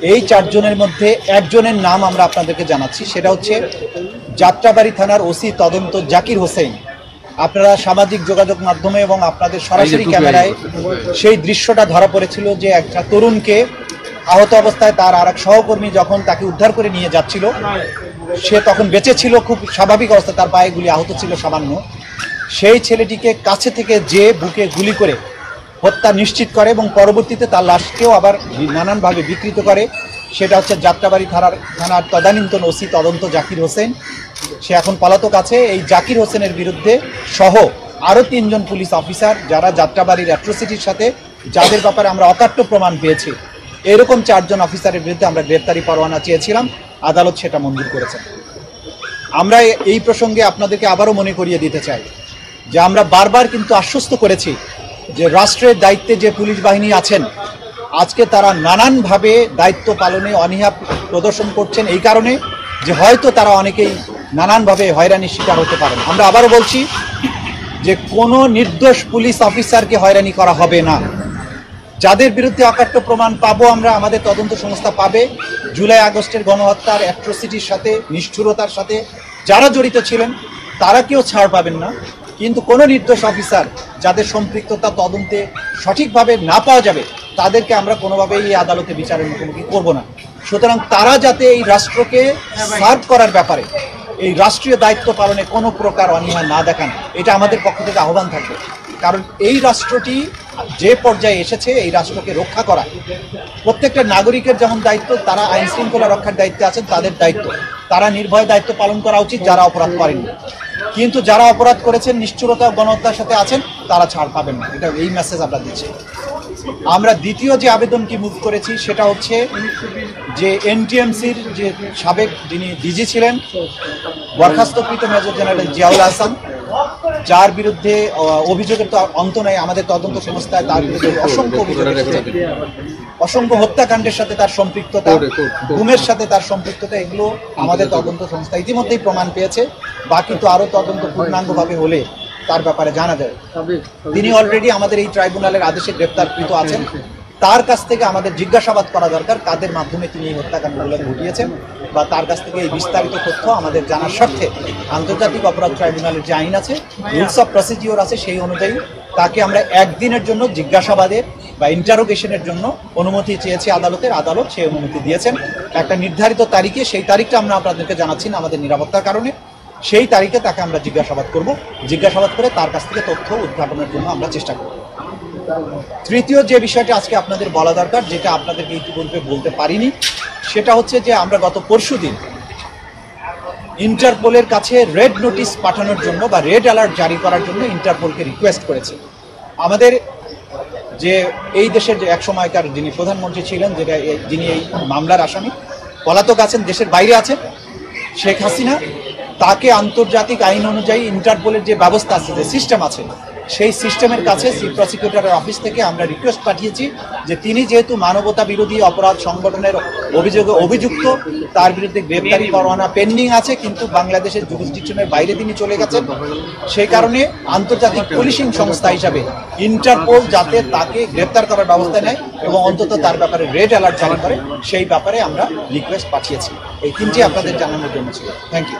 এই 4 জনের মধ্যে একজনের নাম আমরা আপনাদেরকে জানাচ্ছি, সেটা হচ্ছে যাত্রাবাড়ি থানার ওসি তদন্ত জাকির হোসেন। আপনারা সামাজিক যোগাযোগ মাধ্যমে এবং আপনাদের সরাসরি ক্যামেরায় সেই দৃশ্যটা ধরা পড়েছিল যে একটা তরুণকে আহত অবস্থায় তার আরেক সহকর্মী যখন তাকে উদ্ধার করে নিয়ে যাচ্ছিল, সে তখন বেঁচে ছিল, খুব স্বাভাবিক অবস্থা, তার পায়ে গুলি আহত ছিল সামান্য। সেই ছেলেটিকে কাছে থেকে যে বুকে গুলি করে হত্যা নিশ্চিত করে এবং পরবর্তীতে তার লাশকেও আবার নানানভাবে বিকৃত করে, সেটা হচ্ছে যাত্রাবাড়ি থানার তদানীন্তন ওসি তদন্ত জাকির হোসেন। সে এখন পলাতক আছে। এই জাকির হোসেনের বিরুদ্ধে সহ আরও 3 জন পুলিশ অফিসার যারা যাত্রাবাড়ির অ্যাট্রোসিটির সাথে, যাদের ব্যাপারে আমরা অকাট্য প্রমাণ পেয়েছি, এরকম 4 জন অফিসারের বিরুদ্ধে আমরা গ্রেপ্তারি পরোয়ানা চেয়েছিলাম, আদালত সেটা মঞ্জুর করেছেন। আমরা এই প্রসঙ্গে আপনাদেরকে আবারও মনে করিয়ে দিতে চাই যে আমরা বারবার কিন্তু আশ্বস্ত করেছি যে রাষ্ট্রের দায়িত্বে যে পুলিশ বাহিনী আছেন, আজকে তারা নানানভাবে দায়িত্ব পালনে অনীহা প্রদর্শন করছেন, এই কারণে যে হয়তো তারা অনেকেই নানানভাবে হয়রানির শিকার হতে পারেন। আমরা আবারও বলছি যে কোনো নির্দোষ পুলিশ অফিসারকে হয়রানি করা হবে না। যাদের বিরুদ্ধে অকাট্য প্রমাণ পাবো আমরা, আমাদের তদন্ত সংস্থা পাবে, জুলাই আগস্টের গণহত্যার অ্যাট্রোসিটির সাথে, নিষ্ঠুরতার সাথে যারা জড়িত ছিলেন তারা কেউ ছাড় পাবেন না। কিন্তু কোনো নির্দোষ অফিসার যাদের সম্পৃক্ততা তদন্তে সঠিকভাবে না পাওয়া যাবে, তাদেরকে আমরা কোনোভাবেই এই আদালতে বিচারের মুখোমুখি করব না। সুতরাং তারা যাতে এই রাষ্ট্রকে সার্ভ করার ব্যাপারে, এই রাষ্ট্রীয় দায়িত্ব পালনে কোনো প্রকার অনীহা না দেখান, এটা আমাদের পক্ষ থেকে আহ্বান থাকবে। কারণ এই রাষ্ট্রটি যে পর্যায়ে এসেছে, এই রাষ্ট্রকে রক্ষা করা প্রত্যেকটা নাগরিকের যেমন দায়িত্ব, তারা আইন শৃঙ্খলা রক্ষার দায়িত্বে আছেন, তাদের দায়িত্ব, তারা নির্ভয়ে দায়িত্ব পালন করা উচিত যারা অপরাধ করেননি। কিন্তু যারা অপরাধ করেছেন, নিষ্ঠুরতা গণহত্যার সাথে আছেন, তারা ছাড় পাবেন না। এটা এই মেসেজ আমরা দিচ্ছি। আমরা দ্বিতীয় যে আবেদনটি মুভ করেছি সেটা হচ্ছে যে এনটিএমসির যে সাবেক যিনি ডিজি ছিলেন, বরখাস্তকৃত মেজর জেনারেল জিয়াউল হাসান, যার বিরুদ্ধে অভিযোগের তো অন্ত নেই, আমাদের তদন্ত সংস্থায় তার বিরুদ্ধে অসংখ্য অভিযোগ এসেছে, অসংখ্য হত্যাকাণ্ডের সাথে তার সম্পৃক্ততা, গুমের সাথে তার সম্পৃক্ততা, এগুলো আমাদের তদন্ত সংস্থা ইতিমধ্যেই প্রমাণ পেয়েছে। বাকি তো আরও তদন্ত পূর্ণাঙ্গভাবে হলে তার ব্যাপারে জানা যায়। তিনি অলরেডি আমাদের এই ট্রাইব্যুনালের আদেশে গ্রেপ্তারকৃত আছেন। তার কাছ থেকে আমাদের জিজ্ঞাসাবাদ করা দরকার কাদের মাধ্যমে তিনি এই হত্যাকাণ্ডগুলো ঘটিয়েছেন, বা তার কাছ থেকে এই বিস্তারিত তথ্য আমাদের জানার স্বার্থে আন্তর্জাতিক অপরাধ ট্রাইব্যুনালের যে আইন আছে, রুলস অফ প্রসিডিওর আছে, সেই অনুযায়ী তাকে আমরা একদিনের জন্য জিজ্ঞাসাবাদের বা ইন্টারোগেশনের জন্য অনুমতি চেয়েছি আদালতের। আদালত সেই অনুমতি দিয়েছেন একটা নির্ধারিত তারিখে। সেই তারিখটা আমরা আপনাদেরকে জানাচ্ছি না আমাদের নিরাপত্তার কারণে। সেই তারিখে তাকে আমরা জিজ্ঞাসাবাদ করব, জিজ্ঞাসাবাদ করে তার কাছ থেকে তথ্য উদ্ঘাটনের জন্য আমরা চেষ্টা করব। তৃতীয় যে বিষয়টা আজকে আপনাদের বলা দরকার, যেটা আপনাদেরকে ইতিপূর্বে বলতে পারিনি, সেটা হচ্ছে যে আমরা গত পরশুদিন ইন্টারপোলের কাছে রেড নোটিশ পাঠানোর জন্য বা রেড অ্যালার্ট জারি করার জন্য ইন্টারপোলকে রিকোয়েস্ট করেছে। আমাদের যে এই দেশের যে এক সময়কার যিনি প্রধানমন্ত্রী ছিলেন, যিনি এই মামলার আসামি, পলাতক আছেন, দেশের বাইরে আছেন, শেখ হাসিনা, তাকে আন্তর্জাতিক আইন অনুযায়ী ইন্টারপোলের যে ব্যবস্থা আছে, যে সিস্টেম আছে, সেই সিস্টেমের কাছে চিফ প্রসিকিউটরের অফিস থেকে আমরা রিকোয়েস্ট পাঠিয়েছি যে তিনি যেহেতু মানবতা বিরোধী অপরাধ সংগঠনের অভিযোগে অভিযুক্ত, তার বিরুদ্ধে গ্রেপ্তারি পরোয়ানা পেন্ডিং আছে, কিন্তু বাংলাদেশের জুরিসডিকশনের বাইরে তিনি চলে গেছেন, সেই কারণে আন্তর্জাতিক পুলিশিং সংস্থা হিসাবে ইন্টারপোল যাতে তাকে গ্রেপ্তার করার ব্যবস্থা নেয় এবং অন্তত তার ব্যাপারে রেড অ্যালার্ট জারি করে, সেই ব্যাপারে আমরা রিকোয়েস্ট পাঠিয়েছি। এই তিনটি আপনাদের জানানোর জন্য ছিল। Thank you.